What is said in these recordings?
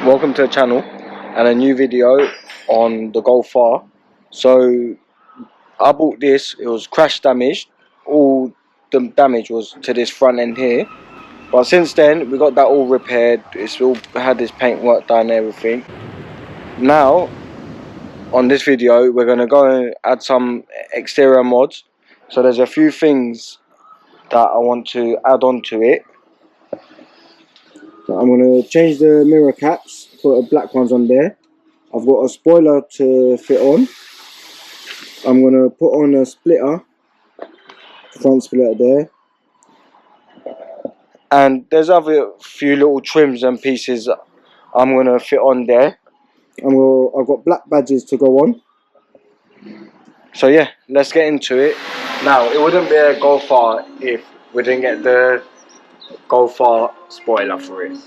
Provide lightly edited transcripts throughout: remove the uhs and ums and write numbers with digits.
welcome to the channel and a new video on the Golf R. So I bought this, it was crash damaged, all the damage was to this front end here, but since then we got that all repaired. It's all had this paint work done and everything. Now on this video we're going to go and add some exterior mods. So there's a few things that I want to add on to it. So I'm going to change the mirror caps, put black ones on there. I've got a spoiler to fit on. I'm going to put on a splitter, front splitter there. And there's other few little trims and pieces I'm going to fit on there. I've got black badges to go on. So yeah, let's get into it. Now, it wouldn't be a Golf R if we didn't get the Golf R spoiler for it.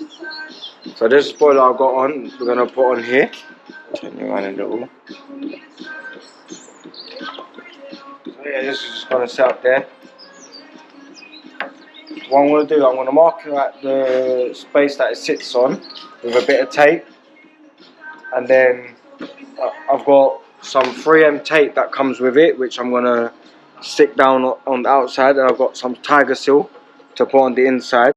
So this spoiler I've got on, we're going to put on here. Turn you around a little. So yeah, this is just going to sit up there. What I'm going to do, I'm going to mark out the space that it sits on with a bit of tape. And then I've got some 3M tape that comes with it, which I'm going to stick down on the outside. And I've got some Tiger Seal to put on the inside.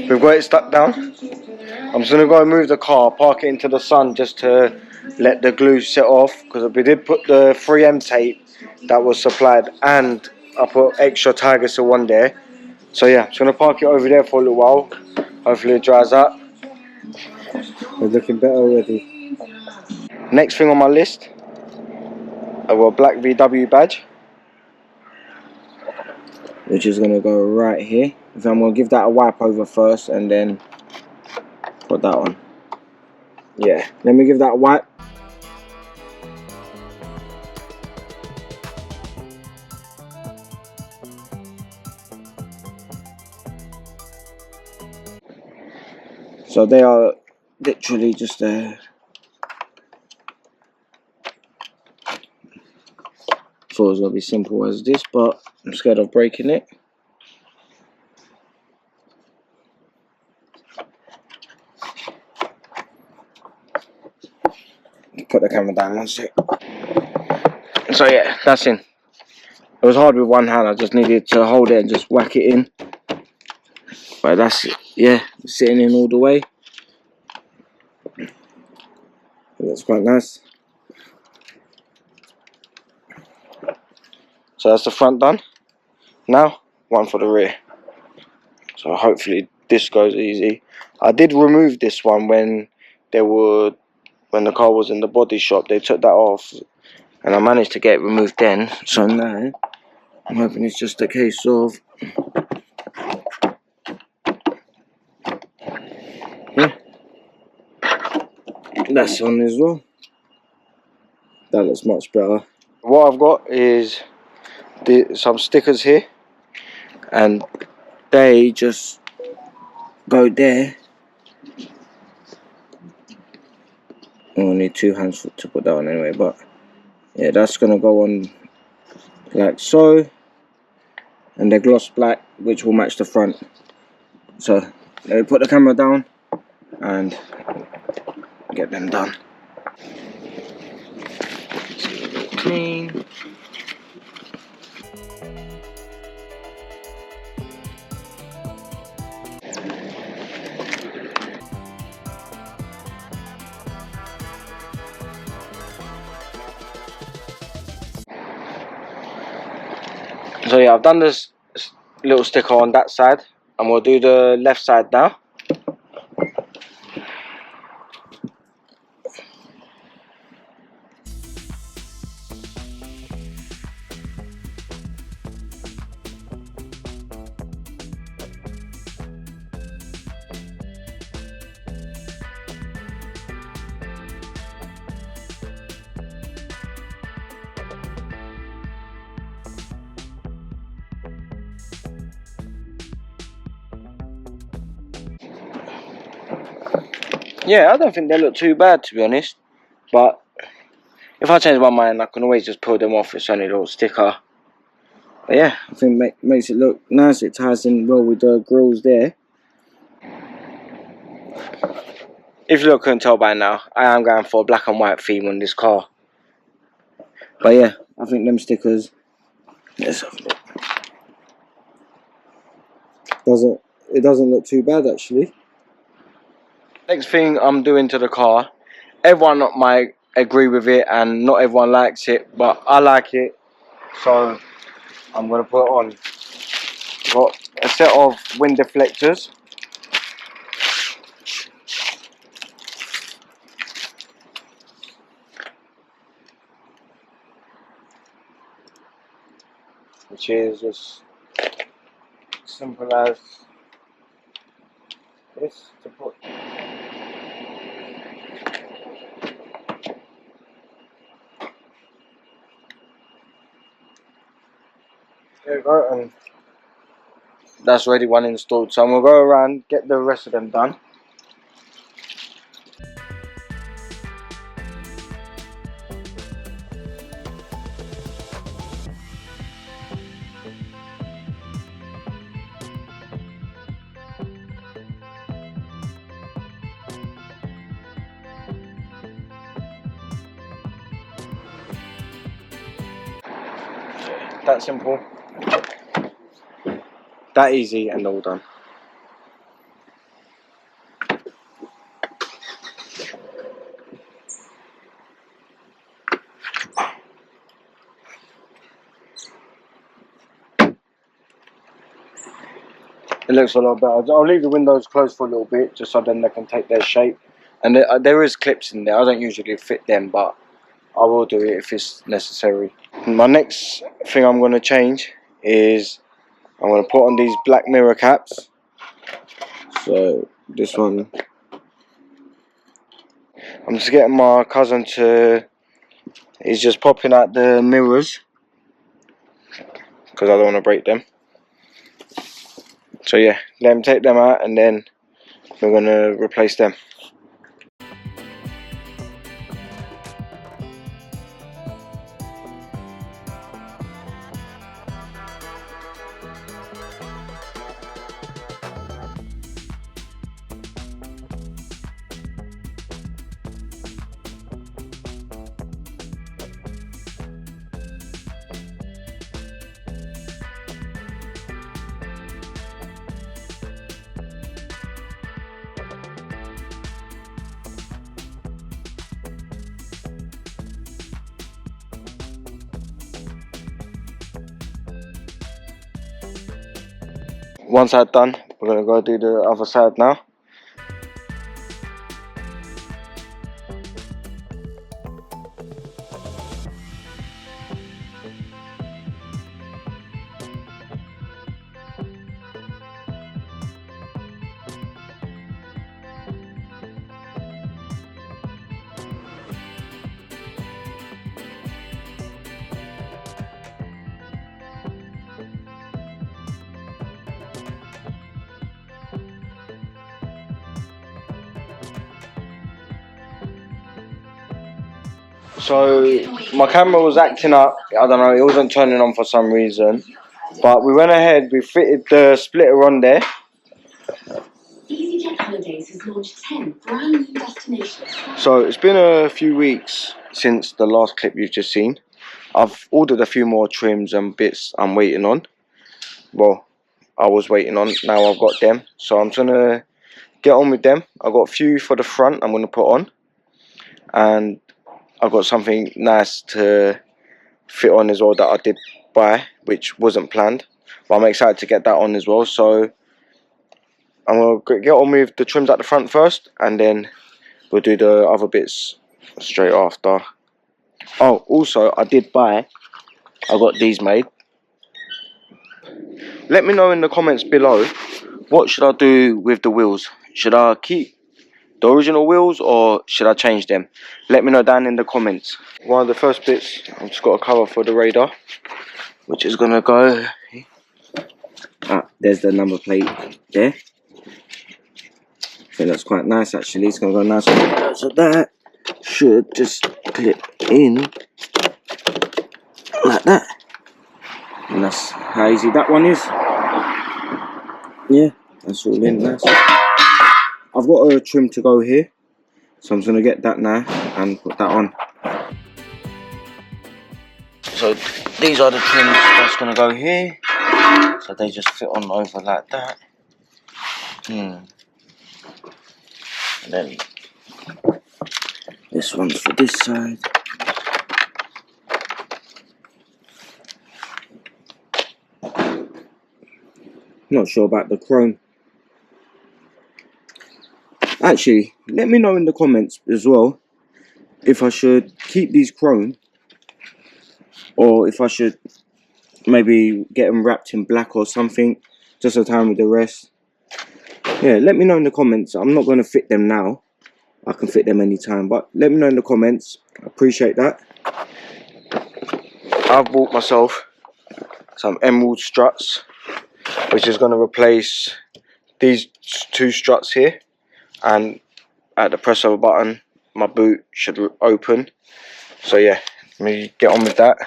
We've got it stuck down. I'm just going to go and move the car, park it into the sun just to let the glue set off, because we did put the 3M tape that was supplied and I put extra Tiger Seal on there. So yeah, I'm just going to park it over there for a little while. Hopefully it dries up. We're looking better already. Next thing on my list, I've got a black VW badge, which is going to go right here. So I'm going to give that a wipe over first and then put that on. Yeah, let me give that a wipe. So they are literally just there. Thought it was going to be simple as this, but I'm scared of breaking it. Put the camera down one sec. So yeah, that's in. It was hard with one hand, I just needed to hold it and just whack it in. But that's it. yeah, sitting in all the way. That's quite nice. So that's the front done. Now, one for the rear. So hopefully this goes easy. I did remove this one when the car was in the body shop. They took that off, and I managed to get it removed then. So now I'm hoping it's just a case of that's on as well. That looks much better. What I've got is some stickers here, and they just go there. I'll need 2 hands to put that on anyway, but yeah, that's gonna go on like so, and they're gloss black, which will match the front. So let me put the camera down and get them done. Clean. So yeah, I've done this little sticker on that side, and we'll do the left side now. Yeah, I don't think they look too bad, to be honest. But if I change my mind, I can always just pull them off. It's only a little sticker. But yeah, I think makes it look nice. It ties in well with the grills there. If you couldn't tell by now, I am going for a black and white theme on this car. But yeah, I think them stickers, let's have a look. It doesn't look too bad actually. Next thing I'm doing to the car, everyone might agree with it and not everyone likes it, but I like it, so I'm going to put it on. Got a set of wind deflectors. Which is just simple as this to put. There we go, and that's already one installed. So I'm going to go around, get the rest of them done. That simple, that easy, and all done. It looks a lot better. I'll leave the windows closed for a little bit, just so then they can take their shape. And there is clips in there. I don't usually fit them, but I will do it if it's necessary. My next thing I'm going to change is I'm going to put on these black mirror caps. So this one, I'm just getting my cousin to, he's just popping out the mirrors because I don't want to break them. So yeah, let him take them out and then we're going to replace them. one side done, we're gonna go do the other side now. So my camera was acting up, I don't know, it wasn't turning on for some reason. But we went ahead, we fitted the splitter on there. EasyJet Holidays has launched 10 brand new destinations. So it's been a few weeks since the last clip you've just seen. I've ordered a few more trims and bits I'm waiting on. Well, I was waiting on, now I've got them. So I'm just gonna get on with them. I've got a few for the front I'm gonna put on. And I've got something nice to fit on as well that I did buy, which wasn't planned. But I'm excited to get that on as well. So I'm going to get on with the trims at the front first, and then we'll do the other bits straight after. Oh, also, I got these made. Let me know in the comments below, what should I do with the wheels? Should I keep the original wheels or should I change them? Let me know down in the comments. One of the first bits, I've just got a cover for the radar, which is going to go... there's the number plate there. I think that's quite nice actually. It's going to go nice. So that should just clip in like that. And that's how easy that one is. Yeah, that's all in nice. I've got a trim to go here, so I'm just going to get that now and put that on. So these are the trims that's going to go here. So they just fit on over like that. And then this one's for this side. Not sure about the chrome. Actually, let me know in the comments as well if I should keep these chrome or if I should maybe get them wrapped in black or something, just so time with the rest. Yeah, let me know in the comments. I'm not going to fit them now. I can fit them anytime, but let me know in the comments. I appreciate that. I've bought myself some emerald struts, which is going to replace these two struts here. And at the press of a button, my boot should open. So yeah, let me get on with that.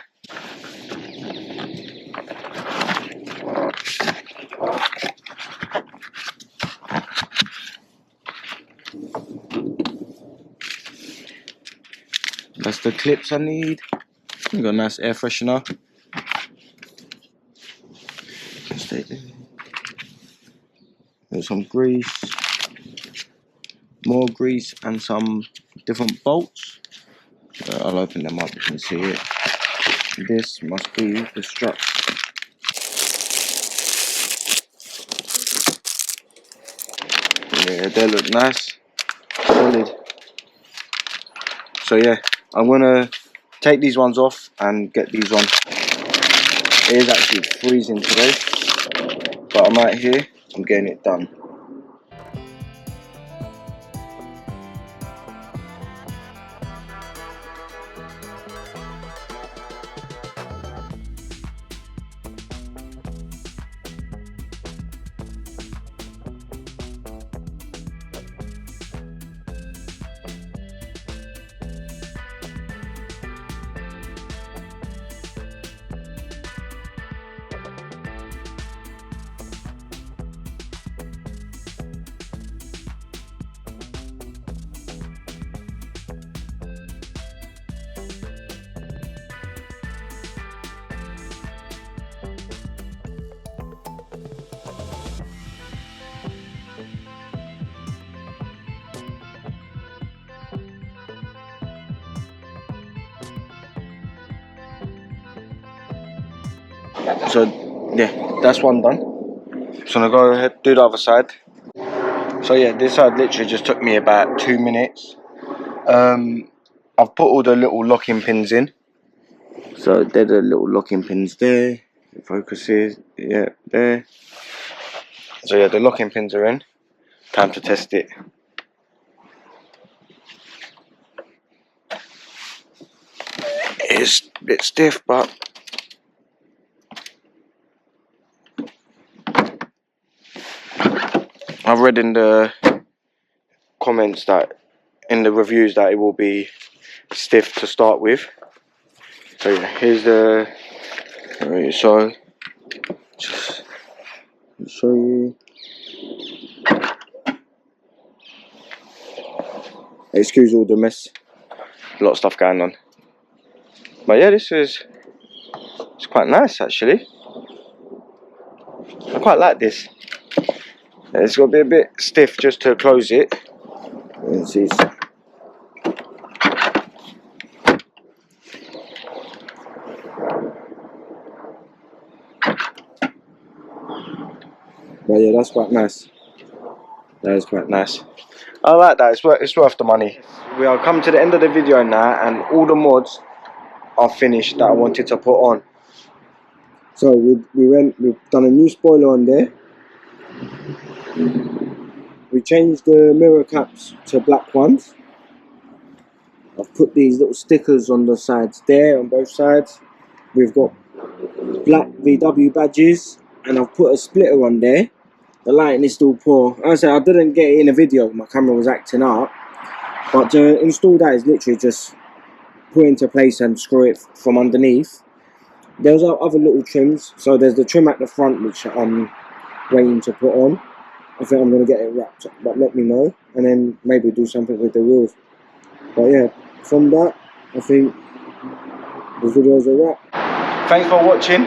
That's the clips I need. Got a nice air freshener. There's some grease, more grease, and some different bolts. I'll open them up, you can see it. This must be the struts. Yeah, they look nice, solid. So yeah, I'm gonna take these ones off and get these on. It is actually freezing today, but I'm out here, I'm getting it done. So yeah, that's one done. Just gonna go ahead, do the other side. So yeah, this side literally just took me about 2 minutes. I've put all the little locking pins in. So they're the little locking pins there. It focuses, yeah, there. So yeah, the locking pins are in. Time to test it. It's a bit stiff, but I've read in the comments that, in the reviews, that it will be stiff to start with. So yeah, here's the, so just show you. Excuse all the mess, a lot of stuff going on. But yeah, it's quite nice actually. I quite like this. It's got to be a bit stiff just to close it. You see. But yeah, that's quite nice. That is quite nice. I like that. It's worth the money. We are come to the end of the video now, and all the mods are finished that I wanted to put on. So we've done a new spoiler on there. We changed the mirror caps to black ones. I've put these little stickers on the sides there, on both sides. We've got black VW badges, and I've put a splitter on there. The lighting is still poor. As I said, I didn't get it in a video, my camera was acting up. But to install that is literally just put it into place and screw it from underneath. There's other little trims. So there's the trim at the front, which I'm waiting to put on. I think I'm going to get it wrapped up, but let me know. And then maybe do something with the wheels. But yeah, from that, I think the video's a wrap. Thanks for watching.